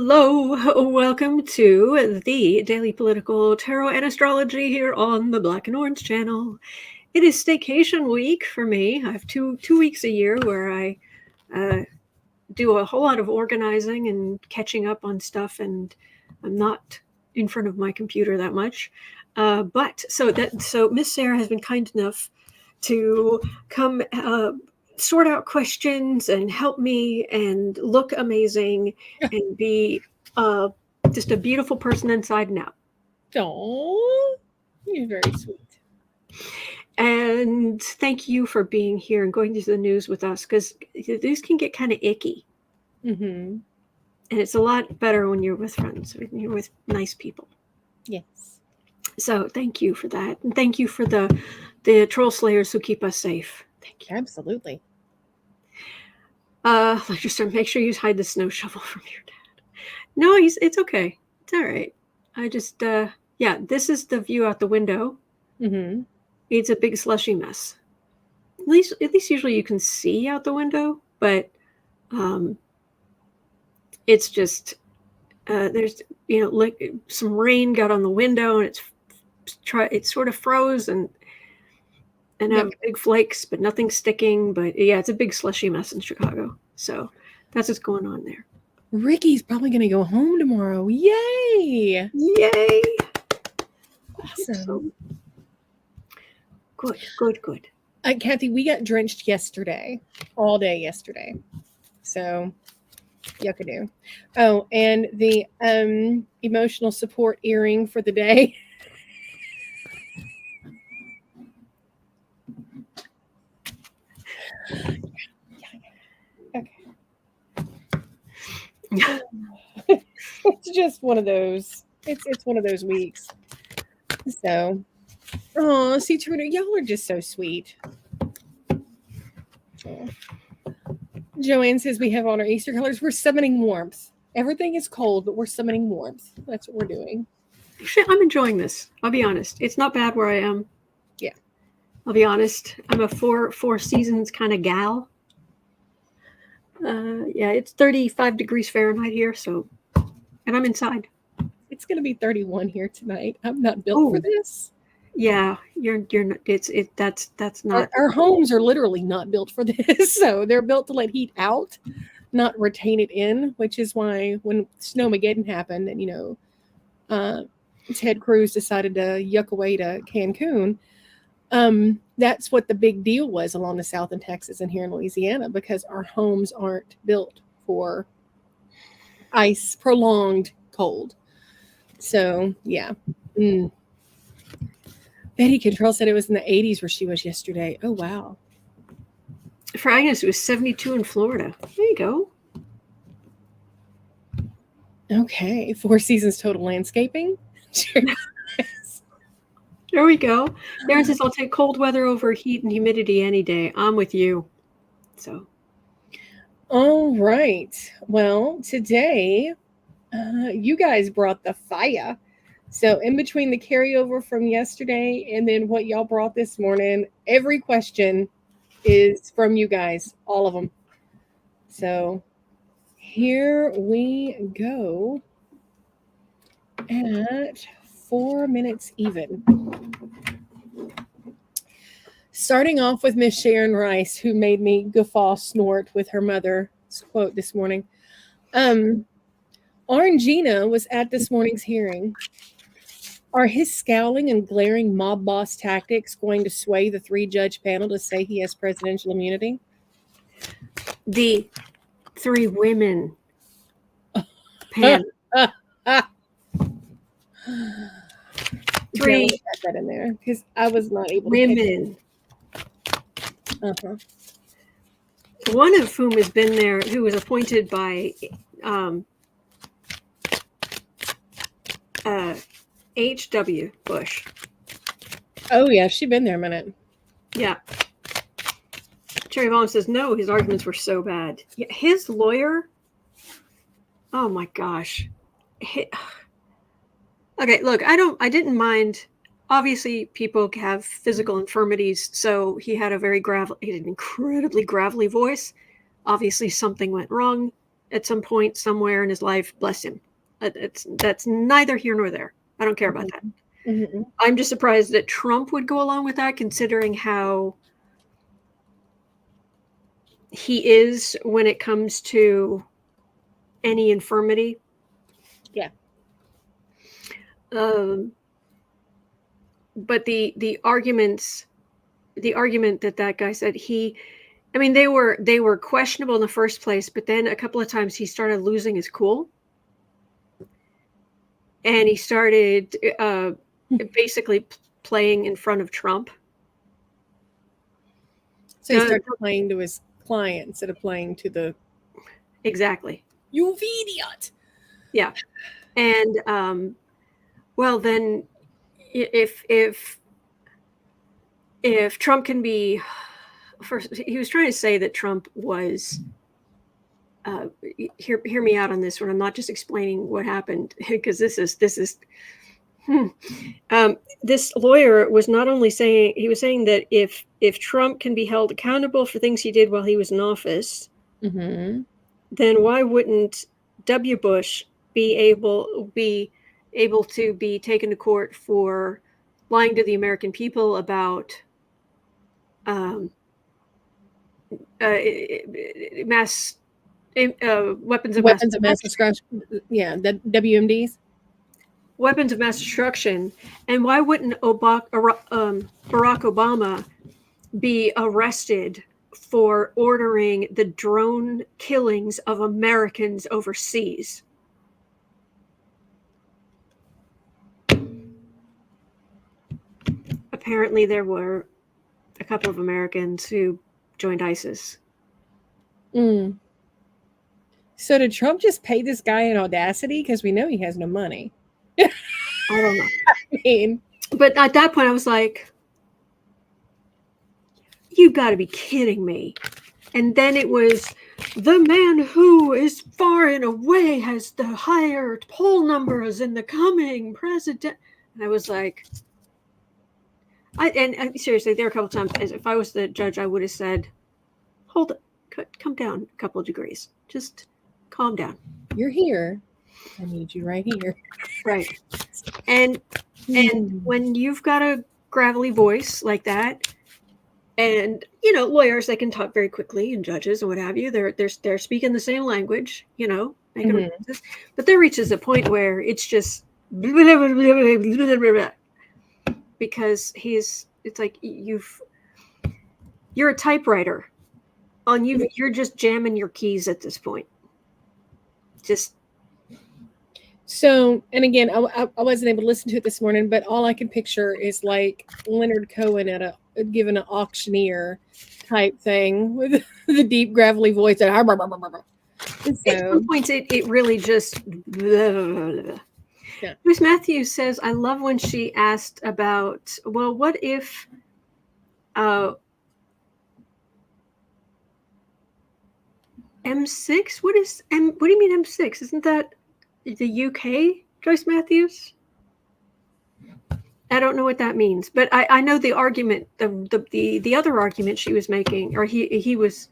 Hello, welcome to the Daily Political Tarot and Astrology here on the Black and Orange channel. It is staycation week for me. I have two weeks a year where I do a whole lot of organizing and catching up on stuff, and I'm not in front of my computer that much. So Miss Sarah has been kind enough to come sort out questions and help me and look amazing and be just a beautiful person inside and out. Oh, you're very sweet. And thank you for being here and going to the news with us, because these can get kind of icky. Mm-hmm. And it's a lot better when you're with friends, when you're with nice people. Yes. So thank you for that. And thank you for the troll slayers who keep us safe. Thank you. Absolutely. Let's just make sure you hide the snow shovel from your dad. No, it's okay. It's all right. I just, yeah, this is the view out the window. Mm-hmm. It's a big slushy mess. At least usually you can see out the window, but it's just, there's, like some rain got on the window and it sort of froze and have big flakes, but nothing sticking. But yeah, it's a big slushy mess in Chicago. So that's what's going on there. Ricky's probably going to go home tomorrow. Yay! Yay! Awesome. So, good. Kathy, we got drenched yesterday, all day yesterday. So, yuckadoo. Oh, and the emotional support earring for the day. Okay. It's just one of those. It's one of those weeks. So, oh, see, Trina, y'all are just so sweet. Oh. Joanne says we have on our Easter colors. We're summoning warmth. Everything is cold, but we're summoning warmth. That's what we're doing. Actually, I'm enjoying this. I'll be honest. It's not bad where I am. Yeah. I'll be honest. I'm a four seasons kind of gal. Yeah, it's 35 degrees Fahrenheit here, so, and I'm inside. It's going to be 31 here tonight. I'm not built for this. Yeah, you're not. That's not. Our homes are literally not built for this, so they're built to let heat out, not retain it in. Which is why when Snowmageddon happened, and Ted Cruz decided to yuck away to Cancun. That's what the big deal was along the South in Texas and here in Louisiana, because our homes aren't built for ice, prolonged cold. So, yeah. Betty Control said it was in the 80s where she was yesterday. Oh, wow. For Agnes, it was 72 in Florida. There you go. Okay. 4 seasons total landscaping. There we go. Darren says, I'll take cold weather over heat and humidity any day. I'm with you. So. All right. Well, today, you guys brought the fire. So in between the carryover from yesterday and then what y'all brought this morning, every question is from you guys, all of them. So here we go at 4 minutes even. Starting off with Miss Sharon Rice, who made me guffaw snort with her mother's quote this morning. Orangina was at this morning's hearing. Are his scowling and glaring mob boss tactics going to sway the 3-judge panel to say he has presidential immunity? The 3 women panel. 3 got that in there because I was not able to. Women. One of whom has been there, who was appointed by H.W. Bush. Oh, yeah, she's been there a minute. Yeah. Cherry Bomb says, no, his arguments were so bad. Yeah, his lawyer, oh my gosh. Okay, look, I didn't mind. Obviously, people have physical infirmities, so he had an incredibly gravelly voice. Obviously, something went wrong. at some point somewhere in his life. Bless him. That's neither here nor there. I don't care about that. Mm-hmm. I'm just surprised that Trump would go along with that, considering how he is when it comes to any infirmity. Yeah. But the argument that guy said, I mean, they were questionable in the first place, but then a couple of times he started losing his cool, and he started basically playing in front of Trump. So he started playing to his client instead of playing to the exactly. You idiot. Yeah, and well, then if Trump can be, first, he was trying to say that Trump was. Hear me out on this one. I'm not just explaining what happened, because this is this lawyer was not only saying, he was saying that if Trump can be held accountable for things he did while he was in office, mm-hmm. then why wouldn't W. Bush be able to be taken to court for lying to the American people about weapons of mass destruction? Yeah, the WMDs. Weapons of mass destruction. And why wouldn't Barack Obama be arrested for ordering the drone killings of Americans overseas? Apparently there were a couple of Americans who joined ISIS. Mm. So did Trump just pay this guy in Audacity? Because we know he has no money. I don't know. I mean, but at that point I was like, you got to be kidding me. And then it was the man who is far and away has the higher poll numbers in the coming president. And I was like, seriously, there were a couple times, if I was the judge, I would have said, hold it, come down a couple of degrees. Just calm down. You're here. I need you right here. Right. And when you've got a gravelly voice like that, and lawyers, they can talk very quickly, and judges and what have you, they're speaking the same language, making but there reaches a point where it's just because it's like you're a typewriter on you're just jamming your keys at this point. Just so, and again, I wasn't able to listen to it this morning, but all I can picture is like Leonard Cohen at given an auctioneer type thing with the deep gravelly voice. So, at some points, it really just. Yeah. Miss Matthews says, "I love when she asked about, well, what if M6? What do you mean M6? Isn't that the UK, Joyce Matthews? I don't know what that means, but I know the argument, the other argument she was making, or he was,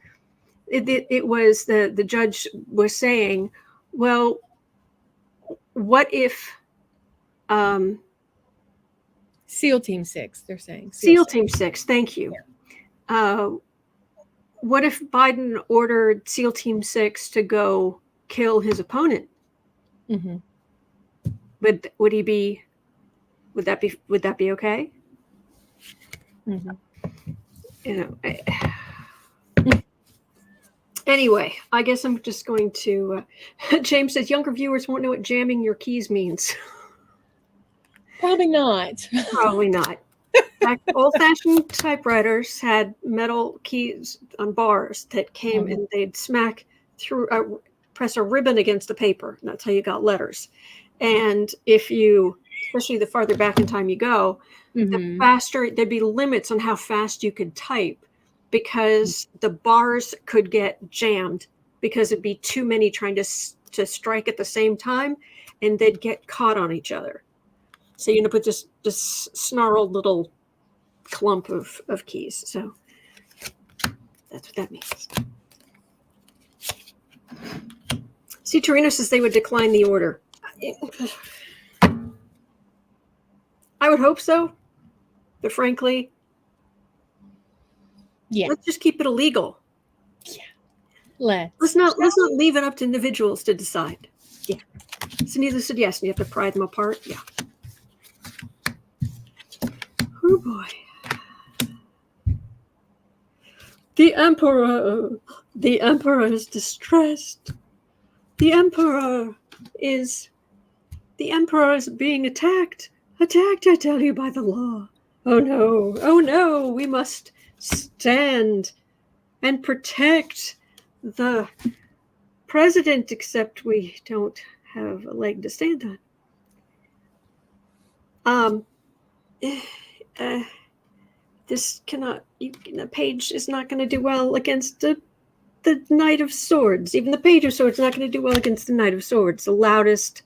it was the judge was saying, well, what if SEAL Team 6, they're saying. SEAL Team 6, thank you. Yeah. What if Biden ordered SEAL Team 6 to go kill his opponent? Mm-hmm. Would that be okay? Mm-hmm. Anyway, I guess I'm just going to. James says younger viewers won't know what jamming your keys means. Probably not. Probably not. Old-fashioned typewriters had metal keys on bars that came and they'd smack through, press a ribbon against the paper. And that's how you got letters. And if you, especially the farther back in time you go, the faster, there'd be limits on how fast you could type because the bars could get jammed because it'd be too many trying to strike at the same time and they'd get caught on each other. So you put this snarled little clump of keys. So that's what that means. See, Torino says they would decline the order. I would hope so, but frankly, Yeah. let's just keep it illegal. Yeah. Let's not leave it up to individuals to decide. Yeah. So neither said yes, and you have to pry them apart. Yeah. Oh boy. The emperor is distressed. The emperor is being attacked. Attacked, I tell you, by the law. Oh no, we must stand and protect the president, except we don't have a leg to stand on. This cannot, the page is not going to do well against the Knight of Swords. Even the Page of Swords is not going to do well against the Knight of Swords, the loudest,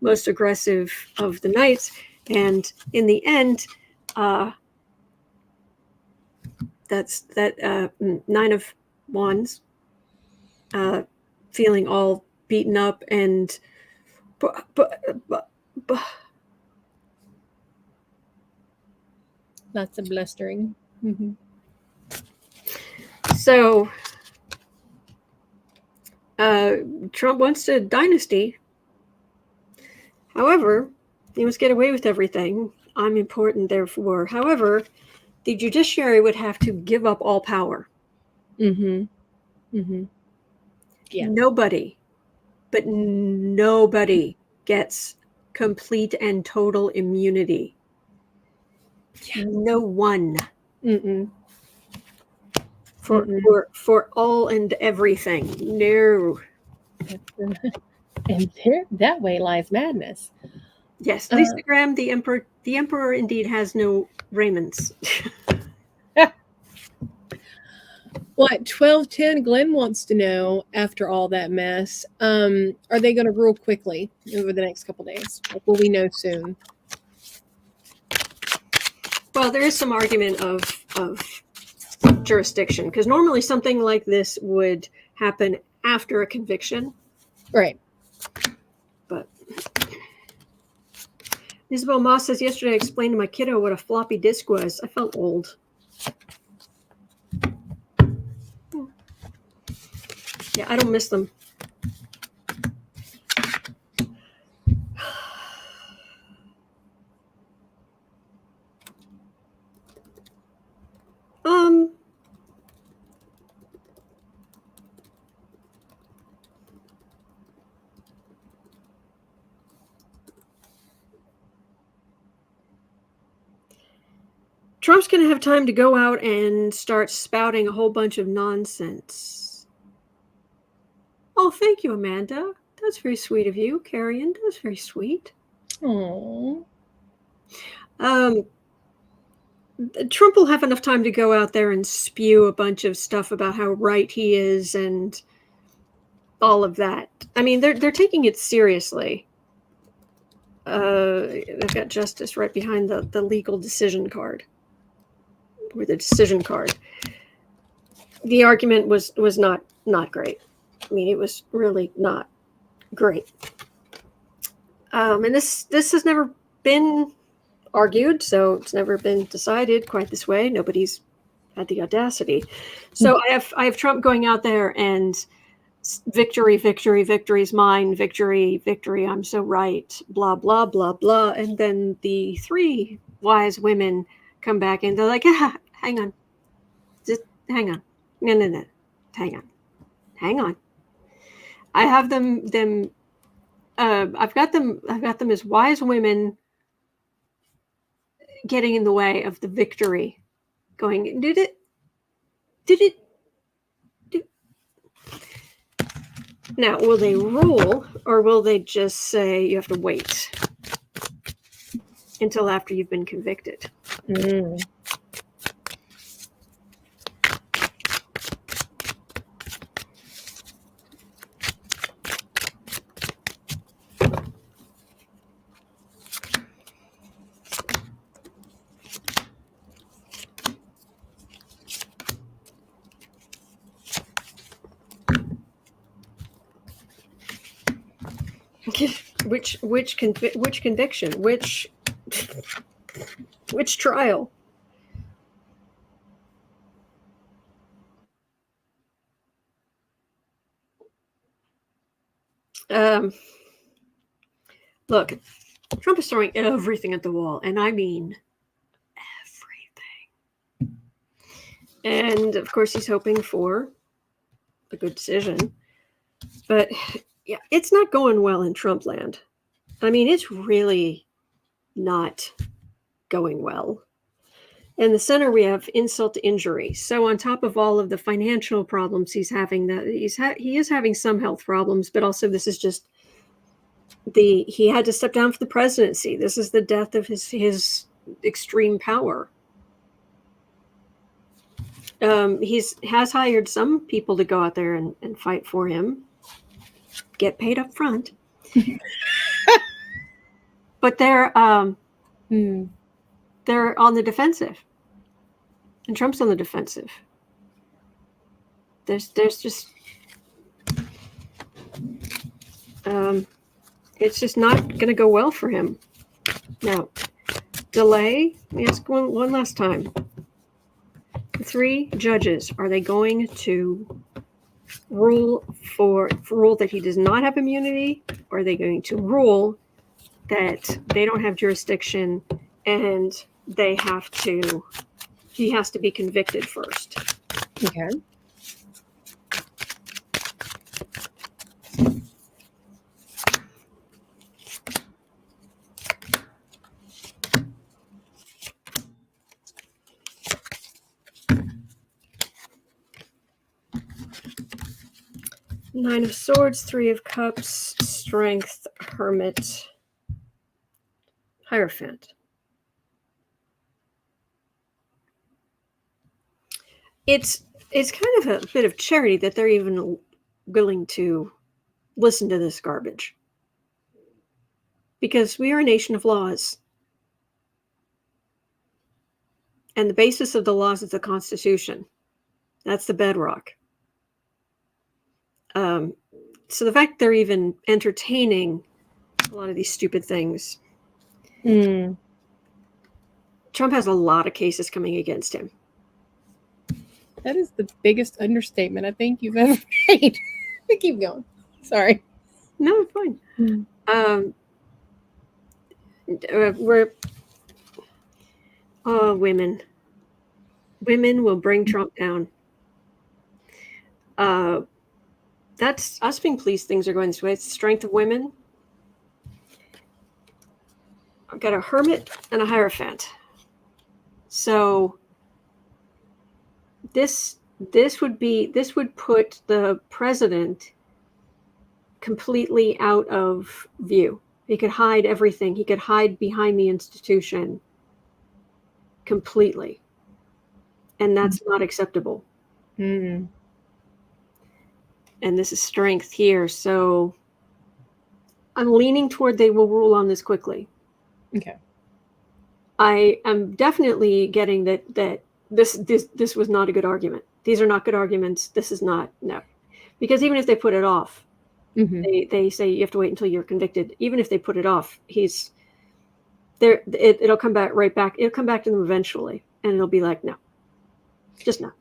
most aggressive of the knights. And in the end, that's that Nine of Wands, feeling all beaten up and Lots of blustering. Mm-hmm. So Trump wants a dynasty. However, he must get away with everything. I'm important, therefore. However, the judiciary would have to give up all power. Mm-hmm. Mm-hmm. Yeah. Nobody gets complete and total immunity. Yeah. No one. Mm-mm. For all and everything. No. And there, that way lies madness. Yes, Lisa Graham, the emperor indeed has no raiments. What 1210 Glenn wants to know after all that mess, are they going to rule quickly over the next couple days? Like, will we know soon? Well, there is some argument of jurisdiction, because normally something like this would happen after a conviction. Right. But Isabel Moss says, yesterday I explained to my kiddo what a floppy disk was. I felt old. Yeah, I don't miss them. Trump's going to have time to go out and start spouting a whole bunch of nonsense. Oh, thank you, Amanda. That's very sweet of you. Carrion, that's very sweet. Aww. Trump will have enough time to go out there and spew a bunch of stuff about how right he is and all of that. I mean, they're taking it seriously. They've got justice right behind the legal decision card. Or the decision card. The argument was not great. I mean, it was really not great. And this has never been argued, so it's never been decided quite this way. Nobody's had the audacity. So I have Trump going out there and victory, victory, victory's mine, victory, victory, I'm so right, blah, blah, blah, blah. And then the three wise women come back and they're like, hang on. Just hang on. No. Hang on. I have them I've got them as wise women getting in the way of the victory. Going, did it? Now, will they rule, or will they just say you have to wait until after you've been convicted? Which conviction? Which trial? Look, Trump is throwing everything at the wall, and I mean everything. And of course, he's hoping for a good decision. But yeah, it's not going well in Trump land. I mean, it's really not going well. In the center, we have insult to injury. So on top of all of the financial problems he's having, he is having some health problems, but also this is just he had to step down for the presidency. This is the death of his extreme power. Has hired some people to go out there and fight for him, get paid up front, but they're on the defensive, and Trump's on the defensive. There's just it's just not going to go well for him. Now, delay. Let me ask one last time. The 3 judges, are they going to rule that he does not have immunity, or are they going to rule that they don't have jurisdiction and he has to be convicted first? Okay. Nine of Swords, 3 of Cups, Strength, Hermit, Hierophant. It's kind of a bit of charity that they're even willing to listen to this garbage, because we are a nation of laws, and the basis of the laws is the Constitution. That's the bedrock. So the fact they're even entertaining a lot of these stupid things. Trump has a lot of cases coming against him. That is the biggest understatement I think you've ever made. Keep going. Sorry. No, fine. Women. Women will bring Trump down. That's us being pleased things are going this way. It's the strength of women. I've got a Hermit and a Hierophant. So this would put the president completely out of view. He could hide everything. He could hide behind the institution completely. And that's not acceptable. Mm. And this is strength here. So I'm leaning toward they will rule on this quickly. Okay. I am definitely getting that this was not a good argument. These are not good arguments. This is not, no. Because even if they put it off, they say you have to wait until you're convicted. Even if they put it off, he's there. It'll come back right back. It'll come back to them eventually, and it'll be like, no, just no.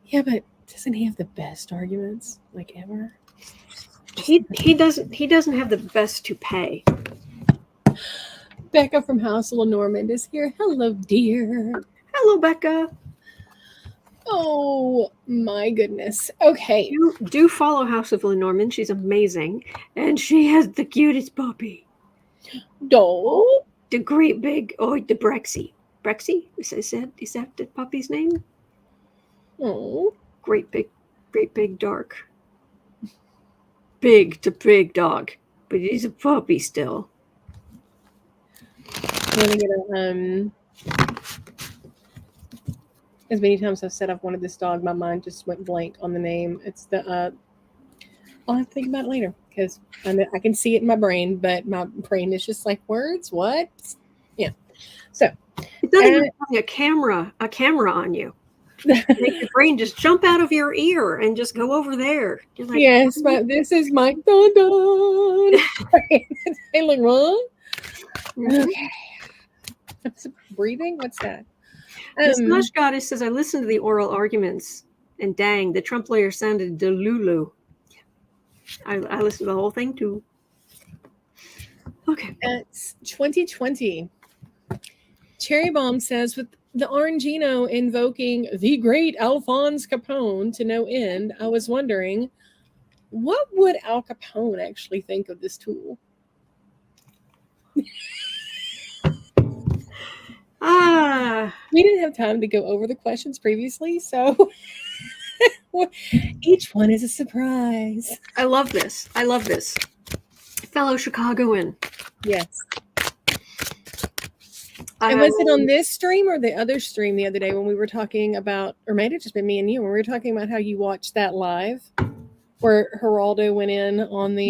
Yeah, but doesn't he have the best arguments, like, ever? He doesn't have the best to pay. Becca from House of Lenormand is here. Hello, dear. Hello, Becca. Oh my goodness. Okay. Do follow House of Lenormand. She's amazing, and she has the cutest puppy. Oh, the great big the Brexy. Brexy? Is that the puppy's name? Oh, great big dark. Big dog, but he's a puppy still. I'm gonna get as many times I've said I've wanted this dog, my mind just went blank on the name. It's the I'll have to think about it later because I can see it in my brain, but my brain is just like, words, what? Yeah. So it's not even having a camera on you. Make your brain just jump out of your ear and just go over there. You're like, Yes, but this is my dun dun. Hey, like, what? Mhm. Okay. Breathing? What's that? The Slush Goddess says, I listened to the oral arguments, and dang, the Trump lawyer sounded delulu. I listened to the whole thing, too. Okay. It's 2020. Cherry Bomb says, with the Orangino invoking the great Alphonse Capone to no end, I was wondering, what would Al Capone actually think of this tool? We didn't have time to go over the questions previously, so each one is a surprise. I love this. I love this. Fellow Chicagoan. Yes. And was it on this stream or the other stream the other day when we were talking about, or maybe it just been me and you, when we were talking about how you watched that live where Geraldo went in on the,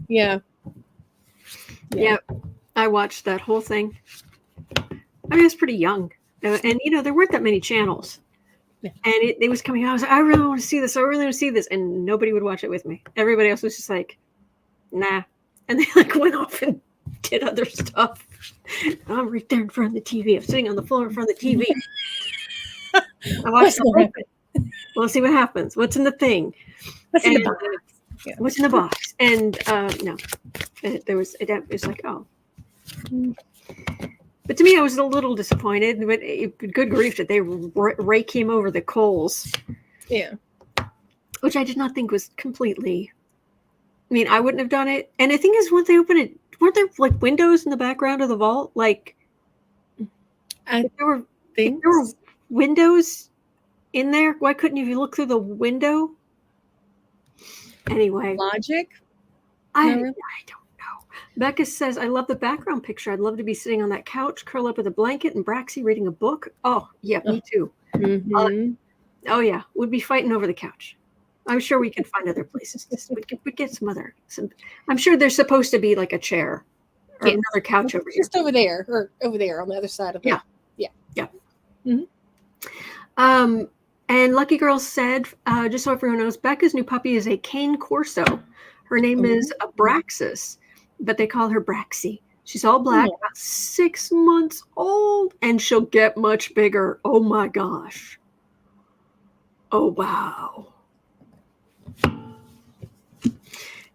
yeah. I watched that whole thing. I mean, I was pretty young. And, you know, there weren't that many channels. Yeah. And it was coming out. I was like, I really want to see this. I really want to see this. And nobody would watch it with me. Everybody else was just like, nah. And they like went off and did other stuff. I'm right there in front of the TV. I'm sitting on the floor in front of the TV. I watched the whole thing. We'll see what happens. What's in the thing? What's in the box? What's in the box? And no, it was like, oh. But to me, I was a little disappointed. But good grief that they rake him over the coals. Yeah. Which I did not think was completely. I mean, I wouldn't have done it. And the thing is, when they open it, weren't there like windows in the background of the vault? Like, there were windows in there. Why couldn't you look through the window? Anyway, logic. I don't know. Becca says, I love the background picture. I'd love to be sitting on that couch, curl up with a blanket, and Braxy reading a book. Oh, yeah, me too. Mm-hmm. Oh, yeah. We'd be fighting over the couch. I'm sure we can find other places. We'd get some. I'm sure there's supposed to be like a chair or another couch over here. Just over there, or over there on the other side of the. Yeah. Mm-hmm. And Lucky Girl said, just so everyone knows, Becca's new puppy is a cane corso. Her name is Abraxas, but they call her Braxy. She's all black, about 6 months old, and she'll get much bigger. Oh my gosh. Oh, wow.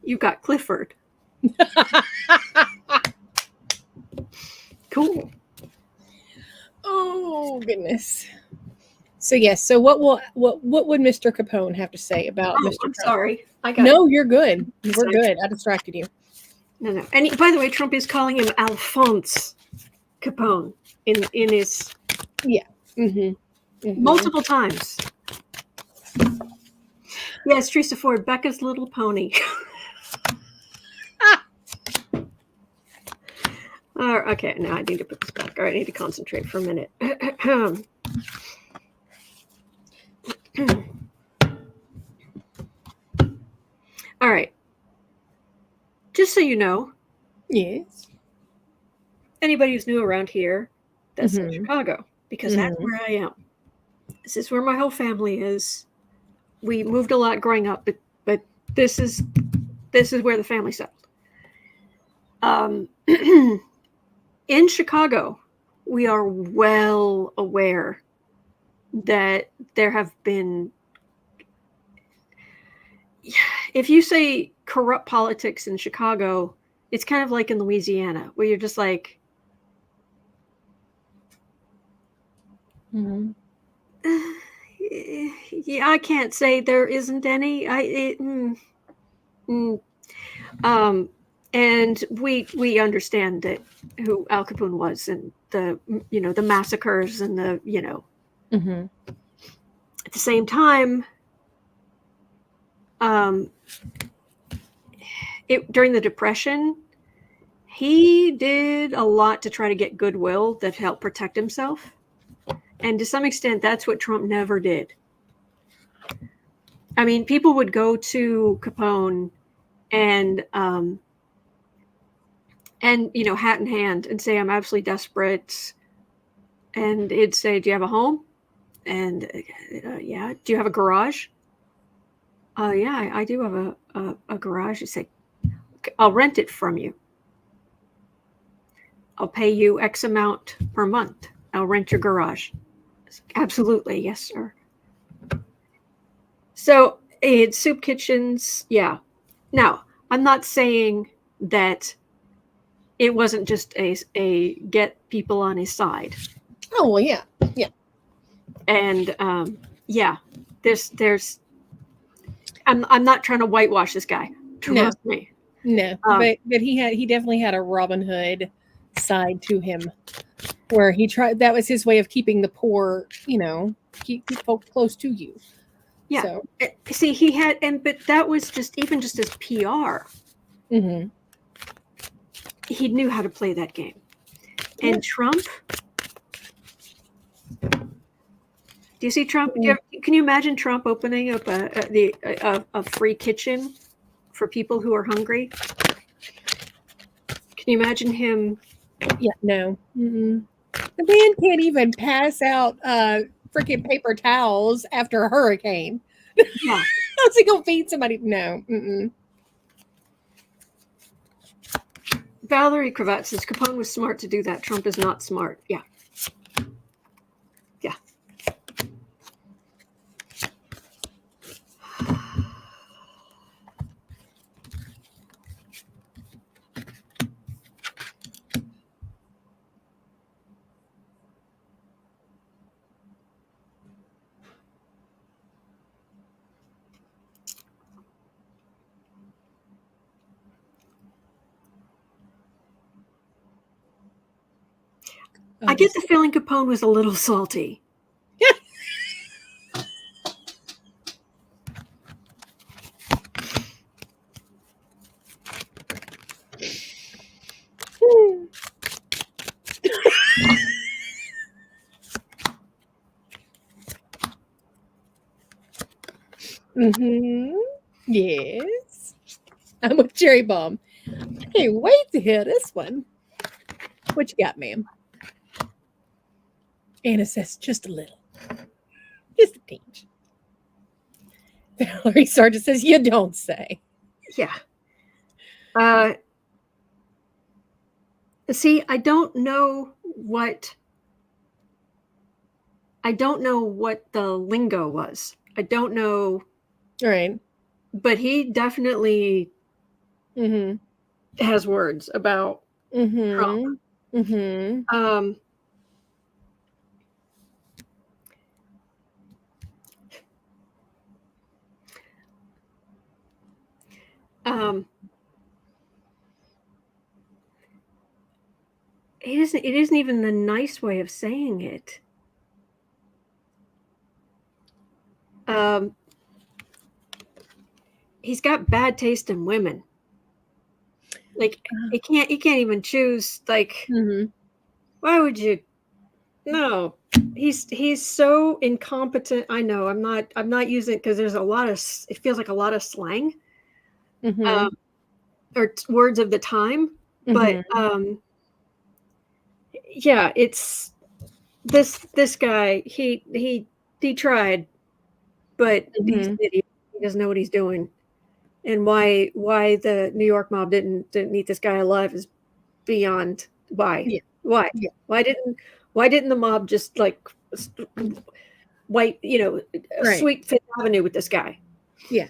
You got Clifford. Cool. Oh goodness. So yes. So what would Mr. Capone have to say about Mr. I'm Trump? sorry. You're good. We're good. I distracted you. No. And by the way, Trump is calling him Alphonse Capone in his multiple times. Yes, Teresa Ford, Becca's Little Pony. Okay, now I need to put this back. All right, I need to concentrate for a minute. All right. Just so you know. Yes. Anybody who's new around here, that's in Chicago, because that's where I am. This is where my whole family is. We moved a lot growing up, but this is where the family settled. In Chicago, we are well aware that there have been, if you say corrupt politics in Chicago, it's kind of like in Louisiana, where you're just like, yeah, I can't say there isn't any. And we understand that who Al Capone was, and the massacres, and at the same time, during the Depression, he did a lot to try to get goodwill that helped protect himself. And to some extent, that's what Trump never did. I mean, people would go to Capone and hat in hand and say, I'm absolutely desperate. And he'd say, do you have a home? And yeah, do you have a garage? Yeah, I do have a garage. You say, I'll rent it from you. I'll pay you X amount per month. I'll rent your garage. Absolutely, yes, sir. So it's soup kitchens, yeah. Now, I'm not saying that it wasn't just a get people on his side. Oh well, yeah. And yeah, there's I'm not trying to whitewash this guy. Trust me. No, but he definitely had a Robin Hood side to him, where he tried. That was his way of keeping the poor, keep folk close to you. Yeah. So. See, he had, but that was just even just his PR. Mm-hmm. He knew how to play that game. And Yeah. Trump. Do you see Trump? Can you imagine Trump opening up a free kitchen for people who are hungry? Can you imagine him? Yeah, no. Mm-mm. The man can't even pass out freaking paper towels after a hurricane. Yeah. How's he gonna feed somebody? No. Mm-mm. Valerie Cravat says Capone was smart to do that. Trump is not smart. Yeah. Yeah. I get the feeling Capone was a little salty. Mm-hmm. Yes. I'm with Cherry Bomb. I can't wait to hear this one. What you got, ma'am? Anna says just a little. Just a pinch. Valerie Sargent says, you don't say. Yeah. See, I don't know what the lingo was. I don't know. Right. But he definitely has words about Trump. Mm-hmm. It isn't even the nice way of saying it. He's got bad taste in women. Like he can't even choose. Like, why would you? No, he's so incompetent. I know. I'm not using it because there's a lot of. It feels like a lot of slang, or words of the time. But yeah, it's this guy. He tried, but he's an idiot. He doesn't know what he's doing. And why the New York mob didn't eat this guy alive is beyond. Why? Yeah. Why? Yeah. Why didn't the mob just like wipe, sweep Fifth Avenue with this guy? Yeah.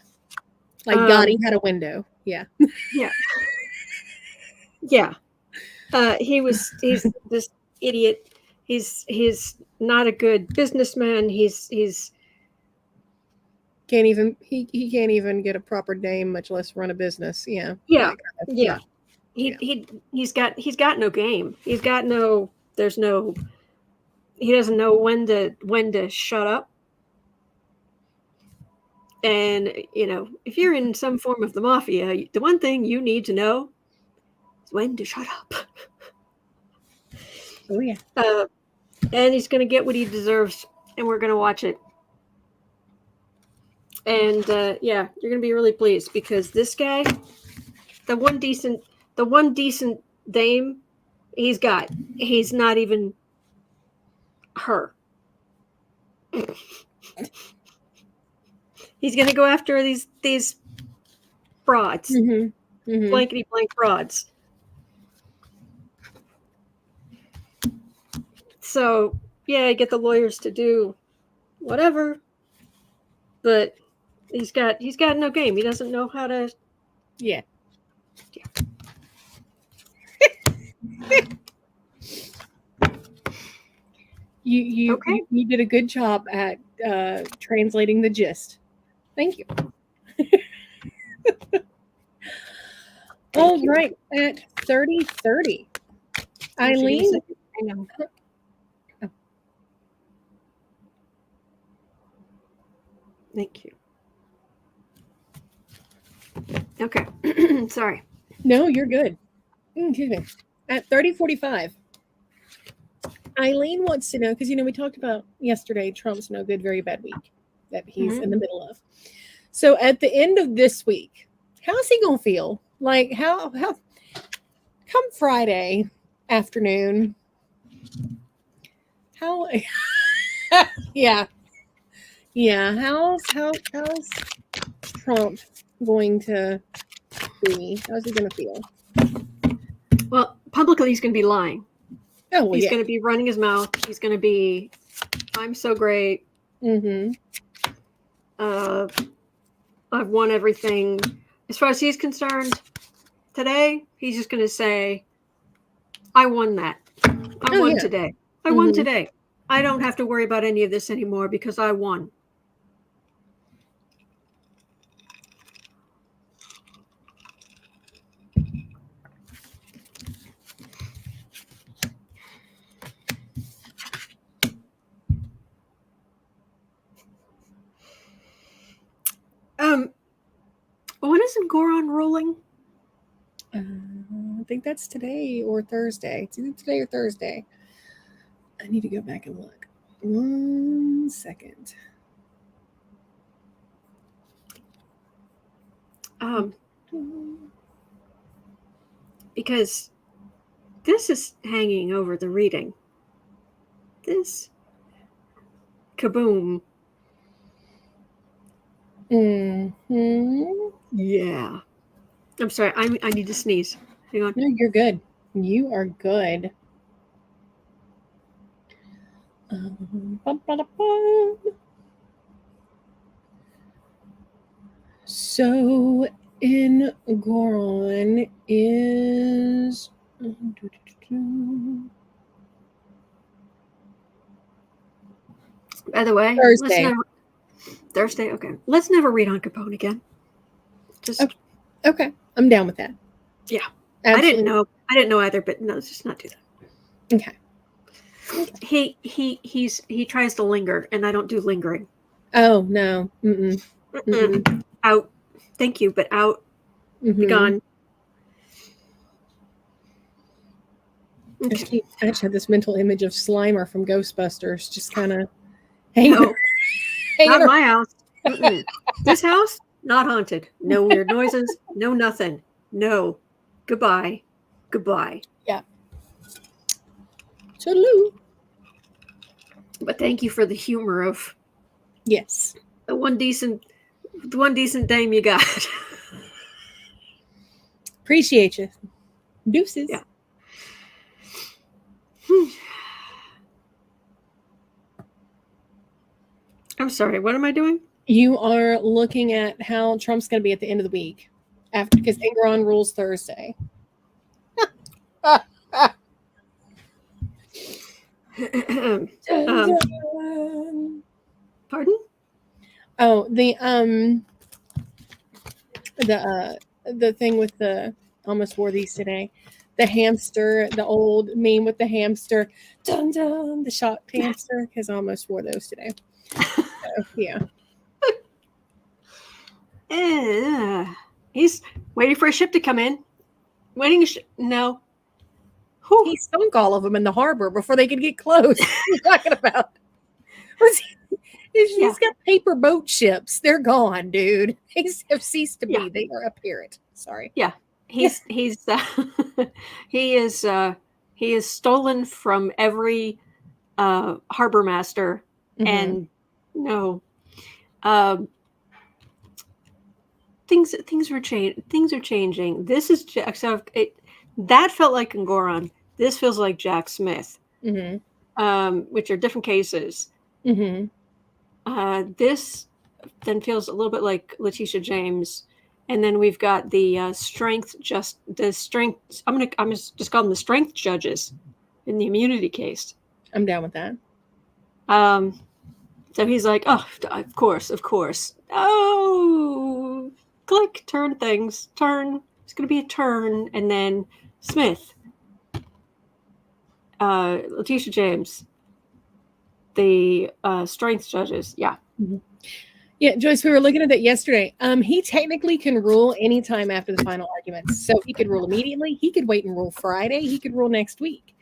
Like Gotti had a window. Yeah. Yeah. Yeah. He's this idiot. He's not a good businessman. He can't even get a proper name, much less run a business. Yeah. Yeah. He's got no game. He doesn't know when to shut up. And if you're in some form of the mafia, the one thing you need to know is when to shut up. Oh yeah. And he's going to get what he deserves, and we're going to watch it. And yeah, you're going to be really pleased because this guy, the one decent dame he's not even her. He's going to go after these frauds, blankety blank frauds. So yeah, get the lawyers to do whatever, but he's got no game. He doesn't know how to. Yeah. You Okay. you did a good job at translating the gist. Thank you. All right, at 30:30. Eileen. I know. Oh. Thank you. Okay. Sorry. No, you're good. Excuse me. At 30:45. Eileen wants to know, because we talked about yesterday Trump's no good, very bad week that he's in the middle of. So at the end of this week, how's he gonna feel? Like how come Friday afternoon? How yeah. How's Trump going to be? How's he gonna feel? Well, publicly he's going to be lying. Oh, well, he's going to be running his mouth. He's going to be, I'm so great. I've won everything. As far as he's concerned, today he's just going to say, I won that. I won today. I won today. I don't have to worry about any of this anymore because I won. When isn't Goron ruling? I think that's today or Thursday. It's either today or Thursday. I need to go back and look. 1 second. Because this is hanging over the reading. This kaboom. Yeah. I'm sorry. I need to sneeze. Hang on. No, you're good. You are good. So in Goron is by the way, Thursday. Thursday. Okay. Let's never read on Capone again. Just okay. I'm down with that. Yeah. Absolutely. I didn't know either, but no, let's just not do that. Okay. He tries to linger, and I don't do lingering. Oh no. Mm-mm. Out. Thank you, but out. Be gone. Okay. I just had this mental image of Slimer from Ghostbusters, just kind of hanging. Not my house. This house, not haunted. No weird noises. No nothing. No. Goodbye. Yeah. Toodaloo. But thank you for the humor of. Yes. The one decent dame you got. Appreciate you. Deuces. Yeah. I'm sorry. What am I doing? You are looking at how Trump's going to be at the end of the week, because Ingron rules Thursday. Pardon? Oh, the thing with the almost wore these today. The hamster, the old meme with the hamster, dun dun, the shot hamster, because I almost wore those today. So, yeah. He's waiting for a ship to come in. No. Whew. He sunk all of them in the harbor before they could get close. What are you talking about? He's got paper boat ships. They're gone, dude. They have ceased to be. Yeah. They are a parrot. Sorry. Yeah. He is stolen from every harbor master and No. Um, things are changing. This is so that felt like Ngoron. This feels like Jack Smith, which are different cases. This then feels a little bit like Letitia James, and then we've got the strength. I'm gonna just call them the strength judges in the immunity case. I'm down with that. So he's like, oh, of course. Oh, click, turn things, turn. It's going to be a turn. And then Smith, Letitia James, the strength judges. Yeah. Yeah, Joyce, we were looking at that yesterday. He technically can rule anytime after the final arguments. So he could rule immediately. He could wait and rule Friday. He could rule next week.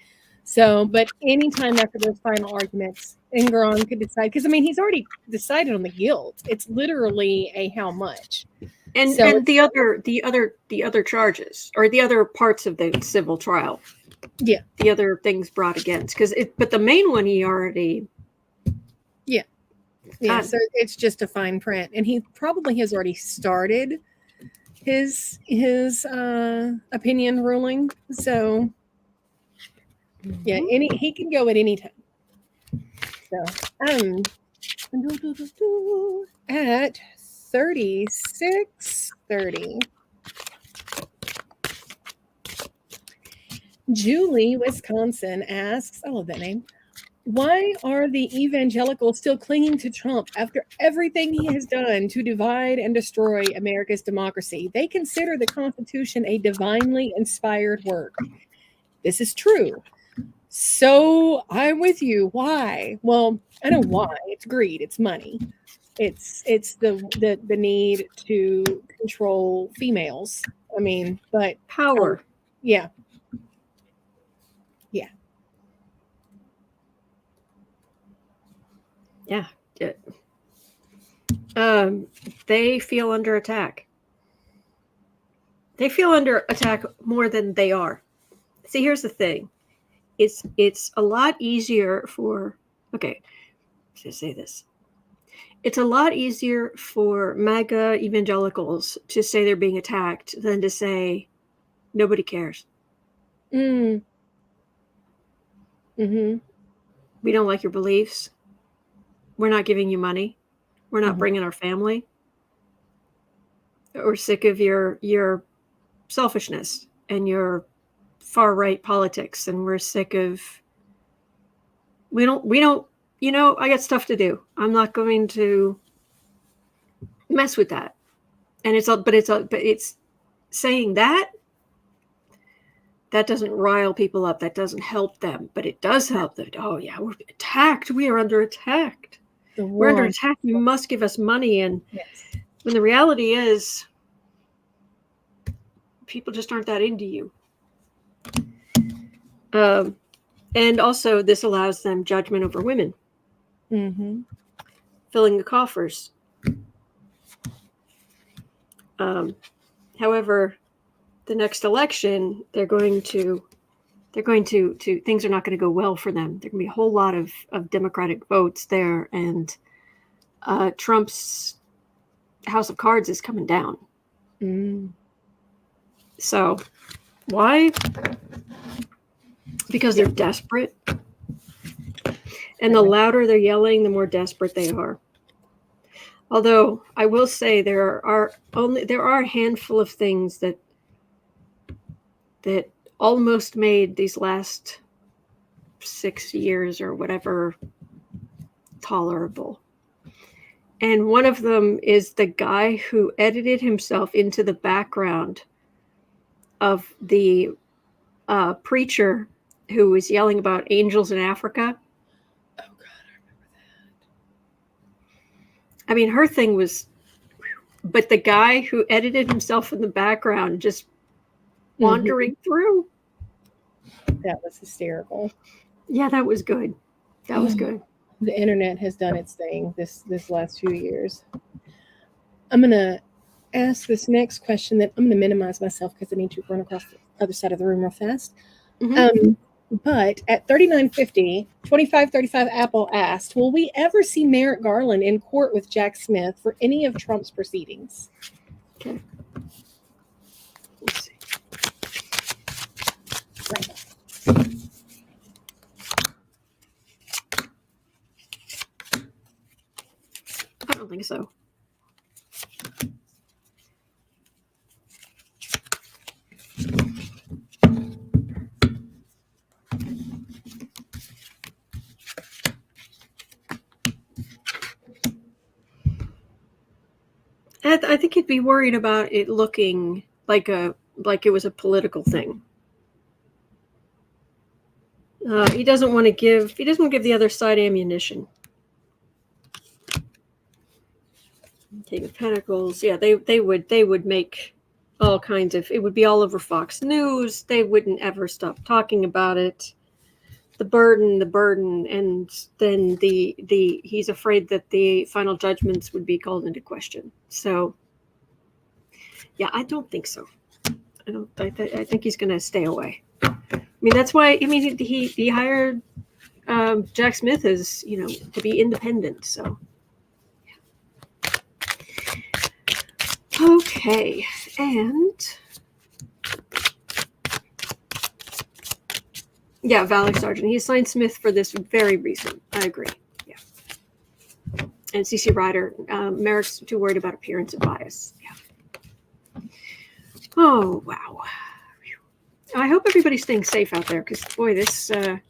So, but anytime after those final arguments, Engeron could decide. Because, I mean, he's already decided on the guilt. It's literally a how much. And so and the other charges, or the other parts of the civil trial. Yeah. The other things brought against. But the main one he already... Yeah, so it's just a fine print. And he probably has already started his opinion ruling. So yeah, he can go at any time. So at 36:30. Julie, Wisconsin asks, I love that name. Why are the evangelicals still clinging to Trump after everything he has done to divide and destroy America's democracy? They consider the Constitution a divinely inspired work. This is true. So I'm with you. Why? Well, I know why. It's greed. It's money. It's the need to control females. I mean, but power. Yeah. They feel under attack. They feel under attack more than they are. See, here's the thing. It's a lot easier for... Okay, let's say this. It's a lot easier for MAGA evangelicals to say they're being attacked than to say nobody cares. We don't like your beliefs. We're not giving you money. We're not bringing our family. We're sick of your selfishness and your far right politics, and we're sick of... We don't. I got stuff to do. I'm not going to mess with that. And it's saying that doesn't rile people up. That doesn't help them, but it does help them. Oh yeah, we're attacked. We are under attack. We're under attack. You must give us money. And when the reality is, people just aren't that into you. And also, this allows them judgment over women. Filling the coffers. However, the next election, things are not going to go well for them. There can be a whole lot of Democratic votes there, and Trump's house of cards is coming down. So, why? Because they're desperate. And the louder they're yelling, the more desperate they are. Although I will say there are a handful of things that almost made these last 6 years or whatever tolerable. And one of them is the guy who edited himself into the background of the preacher who was yelling about angels in Africa. Oh, God, I remember that. I mean, her thing was... But the guy who edited himself in the background just wandering through. That was hysterical. Yeah, that was good. That was good. The internet has done its thing this last few years. I'm going to ask this next question that I'm going to minimize myself because I need to run across the other side of the room real fast. But at 39.50, 2535 Apple asked, will we ever see Merrick Garland in court with Jack Smith for any of Trump's proceedings? Okay. Let's see. I don't think so. I think he'd be worried about it looking like it was a political thing. He doesn't want to give the other side ammunition. King of Pentacles, yeah, they would make all kinds of, it would be all over Fox News. They wouldn't ever stop talking about it. The burden, and then the he's afraid that the final judgments would be called into question. So, yeah, I don't think so. I think he's going to stay away. I mean, that's why. I mean, he hired Jack Smith as to be independent. So, okay, and yeah, Valak Sargent. He assigned Smith for this very reason. I agree. Yeah, and CC Ryder. Merrick's too worried about appearance of bias. Yeah. Oh wow. I hope everybody's staying safe out there because boy, this I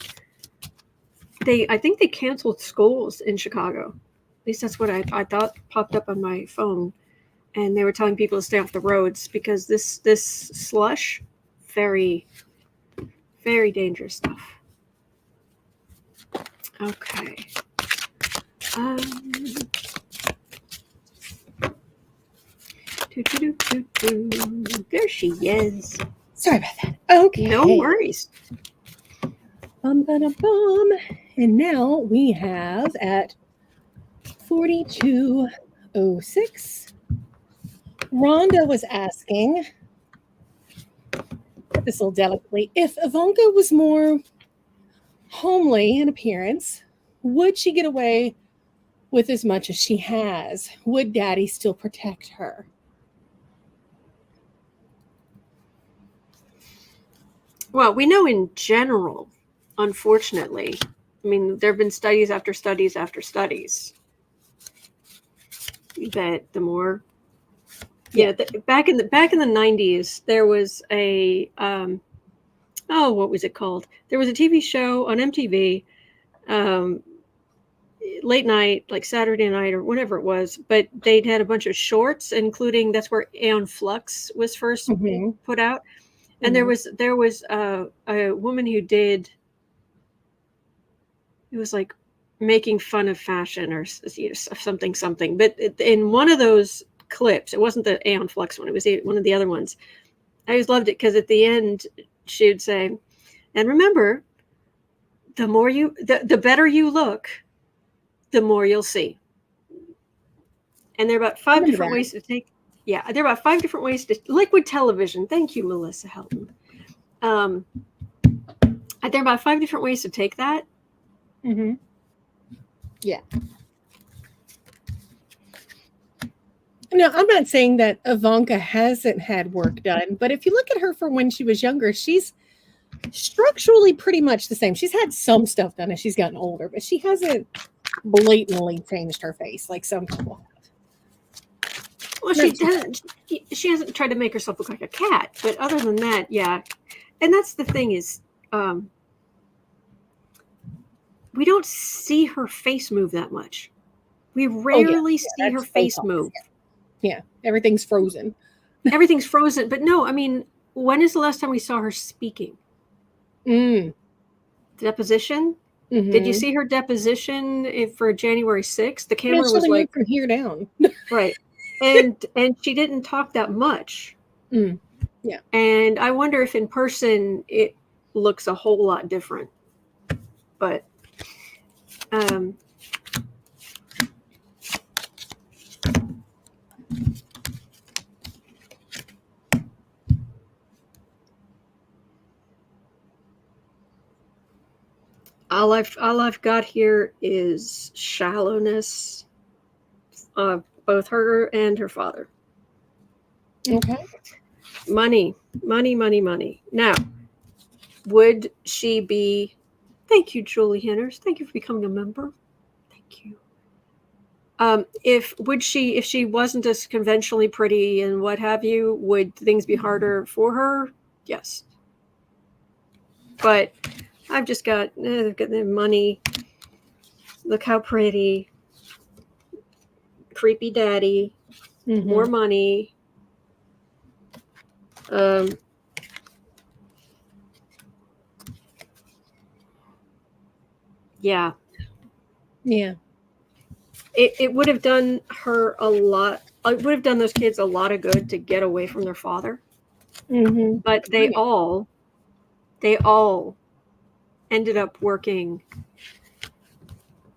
think they canceled schools in Chicago. At least that's what I thought popped up on my phone, and they were telling people to stay off the roads because this slush, very, very dangerous stuff. Okay. There she is. Sorry about that. Okay. No worries. And now we have at 42:06. Rhonda was asking, put this a little delicately, if Ivanka was more homely in appearance, would she get away with as much as she has? Would Daddy still protect her? Well, we know in general, unfortunately, I mean, there have been studies after studies after studies that the more, back in the 90s, there was a, what was it called? There was a TV show on MTV, late night, like Saturday night or whatever it was, but they'd had a bunch of shorts, including, that's where Aeon Flux was first put out. And there was a woman who did, it was like making fun of fashion or something. But in one of those clips, it wasn't the Aeon Flux one, it was one of the other ones. I always loved it because at the end she would say, and remember, the better you look, the more you'll see. And there are about 5 different ways to take. Yeah, there are about 5 different ways to liquid television. Thank you, Melissa Helton. There are about 5 different ways to take that. Mm-hmm. Yeah. Now, I'm not saying that Ivanka hasn't had work done, but if you look at her from when she was younger, she's structurally pretty much the same. She's had some stuff done as she's gotten older, but she hasn't blatantly changed her face like some people have. Well, she hasn't tried to make herself look like a cat, but other than that, yeah. And that's the thing is, we don't see her face move that much. We rarely see her face move. Yeah, everything's frozen. Everything's frozen. But no, I mean, when is the last time we saw her speaking? Deposition? Mm-hmm. Did you see her deposition for January 6th? The camera was like from here down. Right. And she didn't talk that much. Yeah. And I wonder if in person it looks a whole lot different. But All I've got here is shallowness. Both her and her father. Okay. Money, money, money, money. Now, would she be? Thank you, Julie Henners. Thank you for becoming a member. Thank you. If she wasn't as conventionally pretty and what have you, would things be harder for her? Yes. But I've just got they've got the money. Look how pretty. Creepy daddy. More money. Yeah. Yeah. It would have done her a lot. It would have done those kids a lot of good to get away from their father. But they all ended up working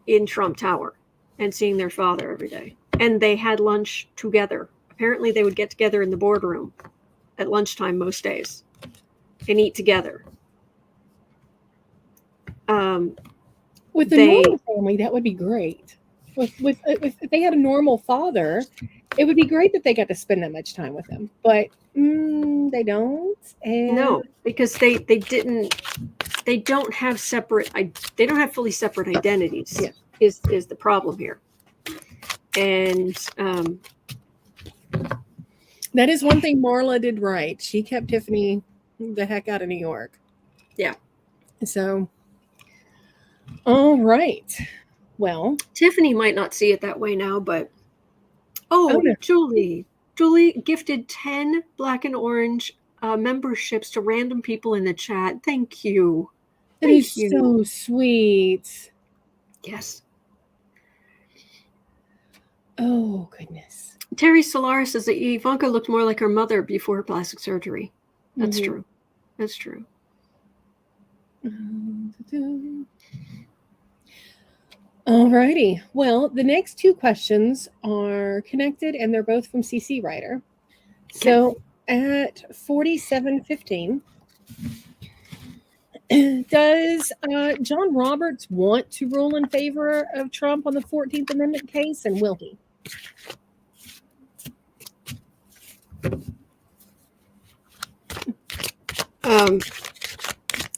in Trump Tower and seeing their father every day. And they had lunch together. Apparently they would get together in the boardroom at lunchtime most days and eat together. With the normal family, that would be great. If they had a normal father, it would be great that they got to spend that much time with him. But they don't. And no, because they don't have fully separate identities. Yeah. Is the problem here. And that is one thing Marla did right. She kept Tiffany the heck out of New York. Yeah. So, all right. Well, Tiffany might not see it that way now, but no. Julie gifted 10 Black and Orange memberships to random people in the chat. Thank you. That is so sweet. Yes. Oh, goodness. Terry Solaris says that Ivanka looked more like her mother before her plastic surgery. That's true. That's true. All righty. Well, the next two questions are connected, and they're both from CC Writer. Okay. So at 47:15, does John Roberts want to rule in favor of Trump on the 14th Amendment case, and will he?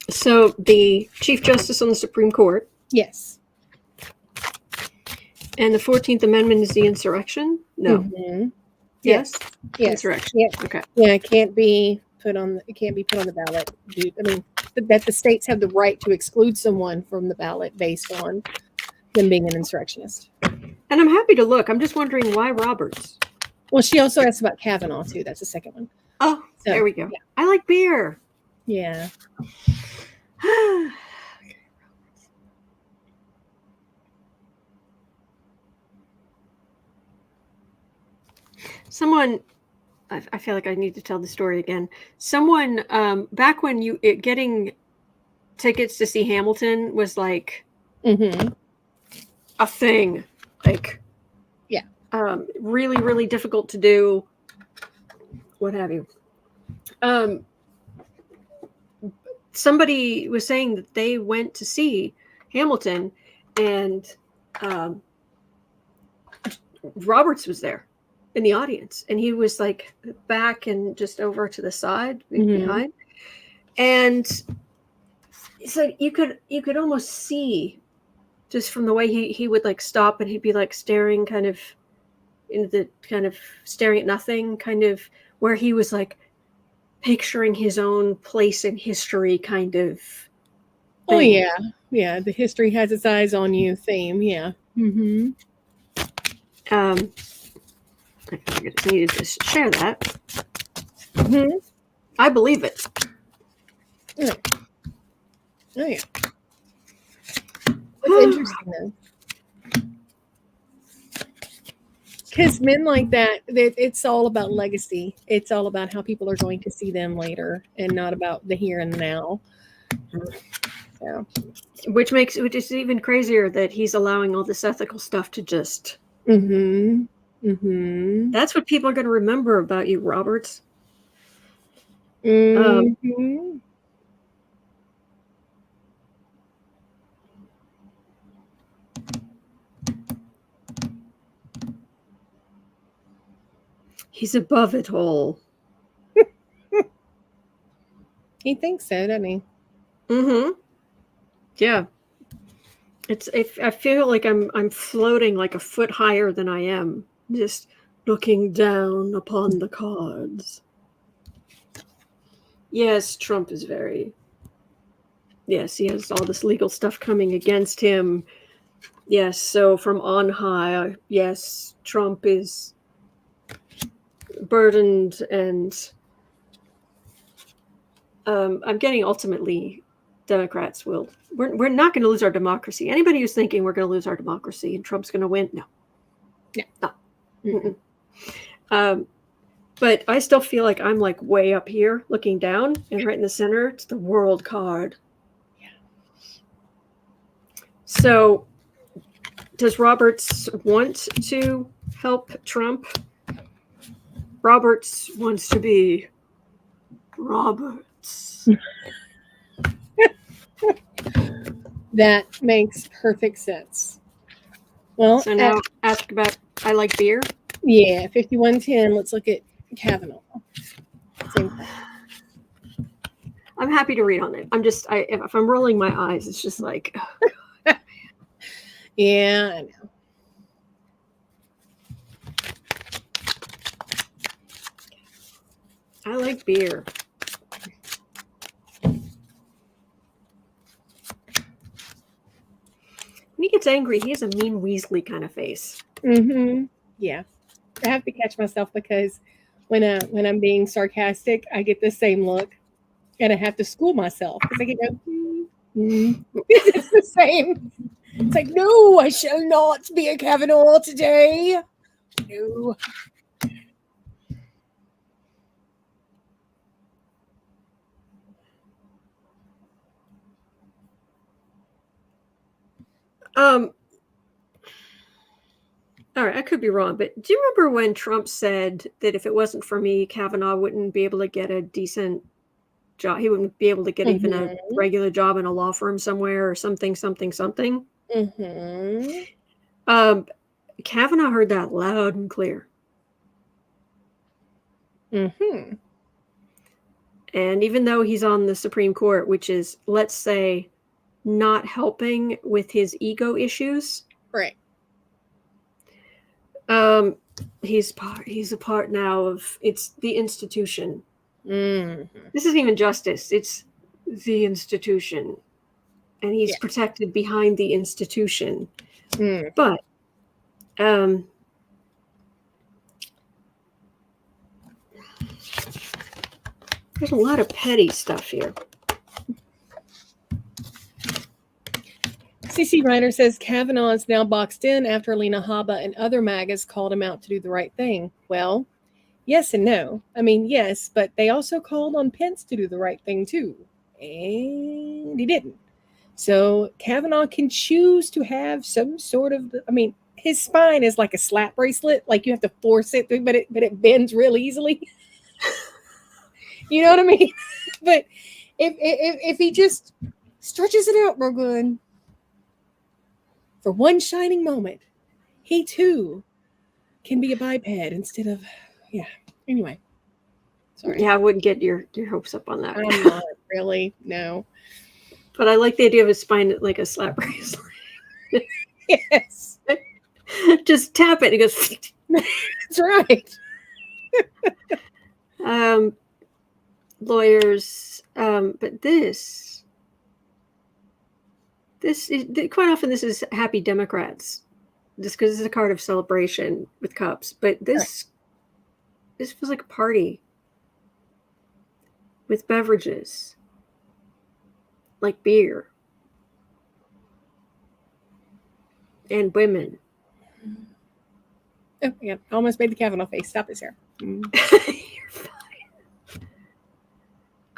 So the Chief Justice on the Supreme Court. Yes. And the 14th Amendment is the insurrection? No. Yes. Insurrection. Yeah. Okay. Yeah, it can't be put on the ballot. I mean, that the states have the right to exclude someone from the ballot based on them being an insurrectionist. And I'm happy to look. I'm just wondering why Roberts. Well, she also asked about Kavanaugh too. That's the second one. Oh, so, there we go. Yeah. I like beer. Yeah. Someone, I feel like I need to tell the story again. Someone, back when getting tickets to see Hamilton was like a thing, like, yeah, really, really difficult to do, what have you. Somebody was saying that they went to see Hamilton and Roberts was there in the audience, and he was like back and just over to the side behind, and so you could almost see just from the way he would like stop and he'd be like staring kind of staring at nothing, kind of where he was like picturing his own place in history kind of thing. Oh yeah, the history has its eyes on you theme. Yeah. I just needed to share that. I believe it. Oh yeah. It's interesting though, because men like that, it's all about legacy. It's all about how people are going to see them later, and not about the here and the now. So, which is even crazier that he's allowing all this ethical stuff to just. That's what people are going to remember about you, Roberts. He's above it all. He thinks so, doesn't he? Mm-hmm. Yeah. I feel like I'm floating like a foot higher than I am, just looking down upon the cards. Yes, Trump is very. Yes, he has all this legal stuff coming against him. Yes, so from on high, yes, Trump is burdened, and I'm getting ultimately Democrats will. We're not going to lose our democracy. Anybody who's thinking we're going to lose our democracy and Trump's going to win, no. Yeah. No. But I still feel like I'm like way up here looking down, and right in the center, it's the world card. Yeah. So does Roberts want to help Trump? Roberts wants to be Roberts. That makes perfect sense. Well, So now ask about I like beer. Yeah, 5110. Let's look at Kavanaugh. Same thing. I'm happy to read on it. If I'm rolling my eyes, it's just like, oh, God. Yeah, I know. I like beer. When he gets angry, he has a mean Weasley kind of face. Mm-hmm. Yeah. I have to catch myself because when I'm being sarcastic, I get the same look, and I have to school myself because I can go. It's the same. It's like, no, I shall not be a Kavanaugh today. No. All right, I could be wrong, but do you remember when Trump said that if it wasn't for me, Kavanaugh wouldn't be able to get a decent job? He wouldn't be able to get even a regular job in a law firm somewhere or something. Mm-hmm. Kavanaugh heard that loud and clear. Mm-hmm. And even though he's on the Supreme Court, which is, let's say, not helping with his ego issues, Right. he's a part now of it's the institution. Mm-hmm. This isn't even justice; it's the institution, and he's protected behind the institution. But there's a lot of petty stuff here. CC Reiner says Kavanaugh is now boxed in after Lena Haba and other MAGAs called him out to do the right thing. Well, yes and no. I mean, yes, but they also called on Pence to do the right thing too. And he didn't. So Kavanaugh can choose to have some sort of, I mean, his spine is like a slap bracelet. Like you have to force it, but it bends real easily. You know what I mean? But if he just stretches it out real good, for one shining moment, he too can be a biped instead of, Anyway, sorry. Yeah, I wouldn't get your hopes up on that. I'm not really, no. But I like the idea of his spine like a slap bracelet. Yes. Just tap it. It goes. That's right. Lawyers, but this is quite often this is happy Democrats, just because it's a card of celebration with cups. But this feels like a party with beverages, like beer and women. Oh, yeah, I almost made the Kavanaugh face. Stop it, Sarah. You're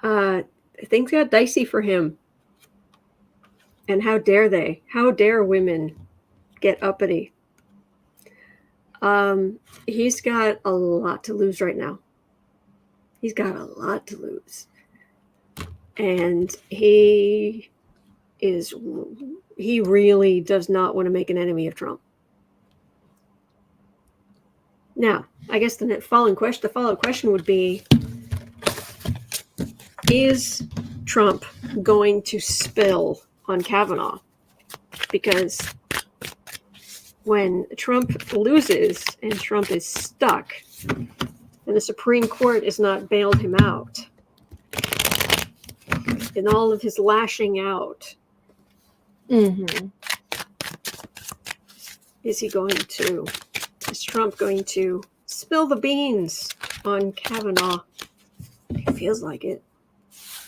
fine. Things got dicey for him. And how dare they? How dare women get uppity? He's got a lot to lose right now. He's got a lot to lose. And he really does not want to make an enemy of Trump. Now, I guess the follow-up question would be, is Trump going to spill on Kavanaugh? Because when Trump loses and Trump is stuck and the Supreme Court has not bailed him out, in all of his lashing out, is Trump going to spill the beans on Kavanaugh? It feels like it.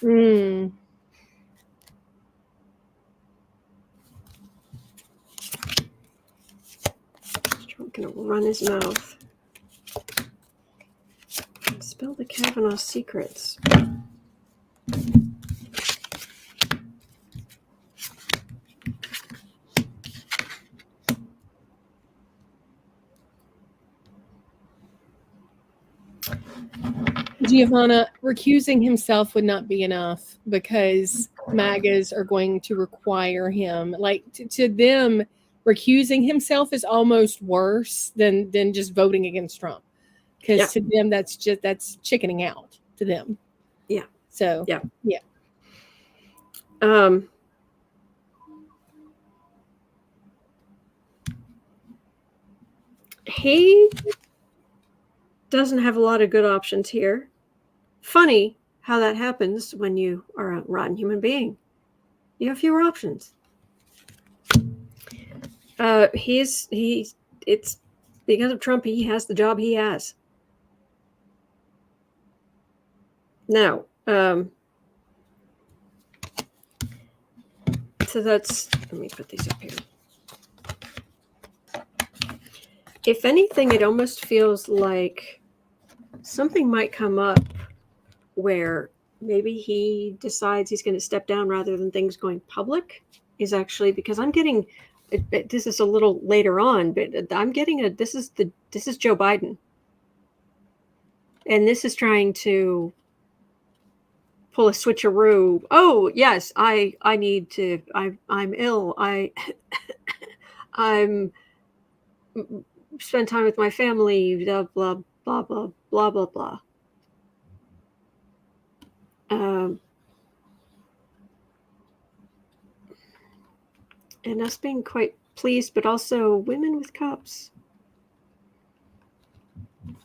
Mm. Is Trump going to run his mouth and spill the Kavanaugh secrets? Giovanna, recusing himself would not be enough because MAGAs are going to require him. Like to them, recusing himself is almost worse than just voting against Trump. Because to them, that's chickening out to them. Yeah. So yeah. He doesn't have a lot of good options here. Funny how that happens when you are a rotten human being. You have fewer options. It's because of Trump, he has the job he has. Now, so let me put these up here. If anything, it almost feels like something might come up where maybe he decides he's going to step down rather than things going public, is actually, because I'm getting, this is a little later on, but I'm getting this is Joe Biden. And this is trying to pull a switcheroo. Oh, yes, I'm ill. I'm spend time with my family, blah, blah, blah, blah, blah, blah, blah. And us being quite pleased, but also women with cups.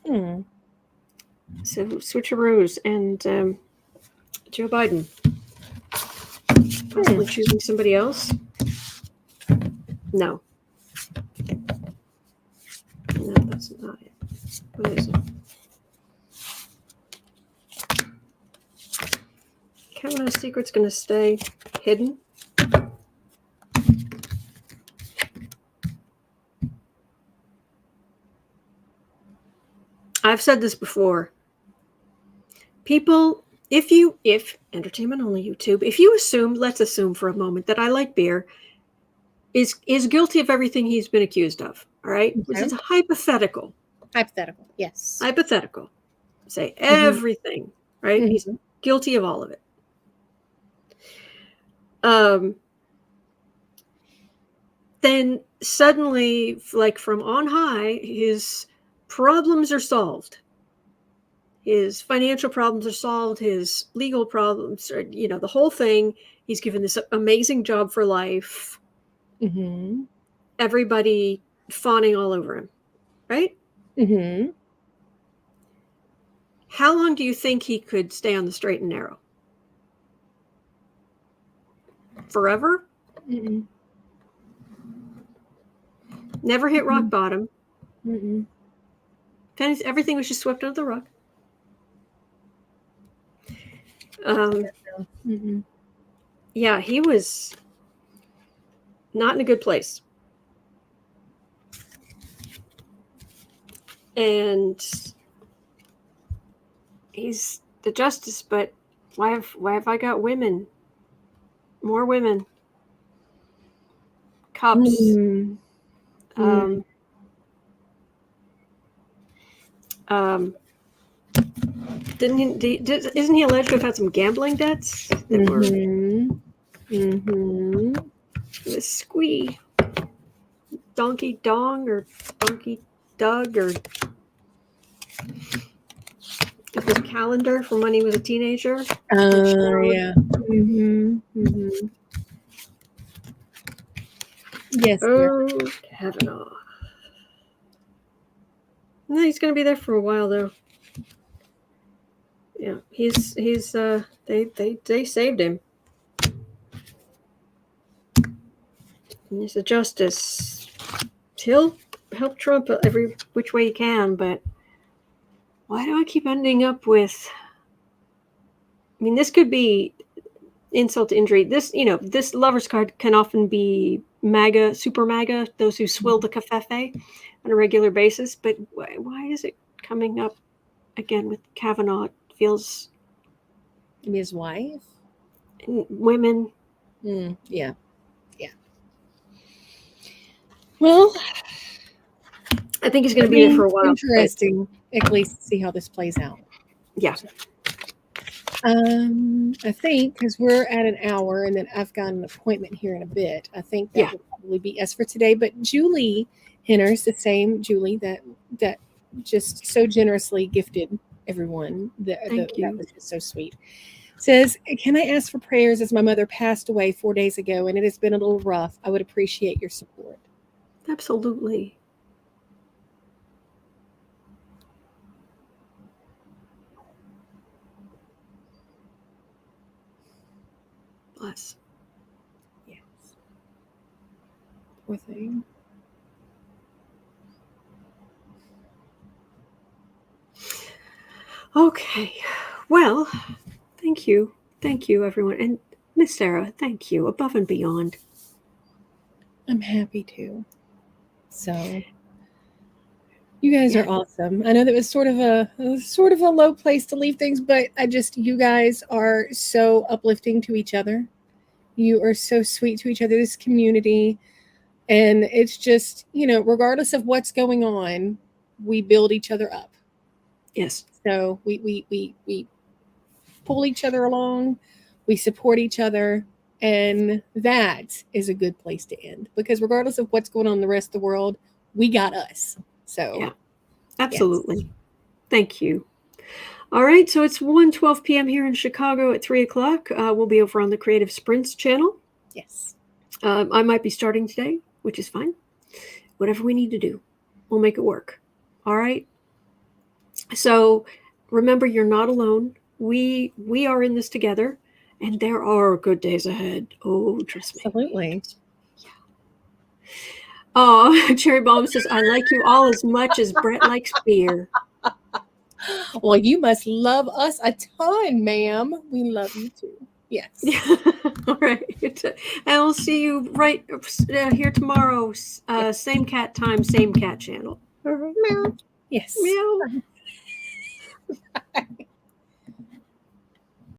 So switcheroos and Joe Biden possibly choosing somebody else. No, that's not it. What is it? Kavanaugh's secret's going to stay hidden. I've said this before. People, if entertainment only YouTube, if you assume, let's assume for a moment that I like beer, is guilty of everything he's been accused of. All right. Okay. This is a hypothetical. Hypothetical. Yes. Hypothetical. Say everything, right? Mm-hmm. He's guilty of all of it. Then suddenly, like from on high, his problems are solved. His financial problems are solved. His legal problems are, the whole thing. He's given this amazing job for life. Mm-hmm. Everybody fawning all over him, right? Mm-hmm. How long do you think he could stay on the straight and narrow? Forever? Mm-hmm. Never hit rock bottom. Mm-hmm. Everything was just swept under the rug. Yeah, he was not in a good place. And he's the justice, but why have I got women? More women. Cups. Mm-hmm. Isn't he alleged to have had some gambling debts that were the squee, donkey dong or donkey Doug or With his calendar from when he was a teenager. Yeah. Yes. Oh, Kavanaugh. No, he's going to be there for a while, though. Yeah, he's they saved him. And he's a justice. He'll help Trump every which way he can, but why do I keep ending up with? I mean, this could be insult to injury. This lover's card can often be MAGA, super MAGA, those who swill the covfefe on a regular basis. But why is it coming up again with Kavanaugh? It feels his wife, women. Yeah. Well, I think he's going to be there for a while. Interesting, at least to see how this plays out. Yeah. I think because we're at an hour and then I've got an appointment here in a bit. I think that will probably be us for today. But Julie Henner's the same Julie that just so generously gifted everyone. Thank you. That was just so sweet. Says, can I ask for prayers as my mother passed away 4 days ago and it has been a little rough? I would appreciate your support. Absolutely. Bless. Yes. Poor thing. Okay. Well, thank you. Thank you, everyone. And Miss Sarah, thank you. Above and beyond. I'm happy to. So you guys are awesome. I know that was sort of a low place to leave things, but you guys are so uplifting to each other. You are so sweet to each other, this community. And it's just, regardless of what's going on, we build each other up. Yes. So we pull each other along, we support each other, and that is a good place to end. Because regardless of what's going on in the rest of the world, we got us. So yeah, absolutely. Yes. Thank you. All right, so it's 1:12 p.m. here in Chicago at 3 o'clock. We'll be over on the Creative Sprints channel. Yes. I might be starting today, which is fine. Whatever we need to do, we'll make it work. All right. So remember, you're not alone. We are in this together, and there are good days ahead. Oh, trust me. Absolutely. Yeah. Oh, Cherry Bomb says, I like you all as much as Brett likes beer. Well, you must love us a ton, ma'am. We love you too. Yes. All right. And we'll see you right here tomorrow. Same cat time, same cat channel. Meow. Yes. Meow.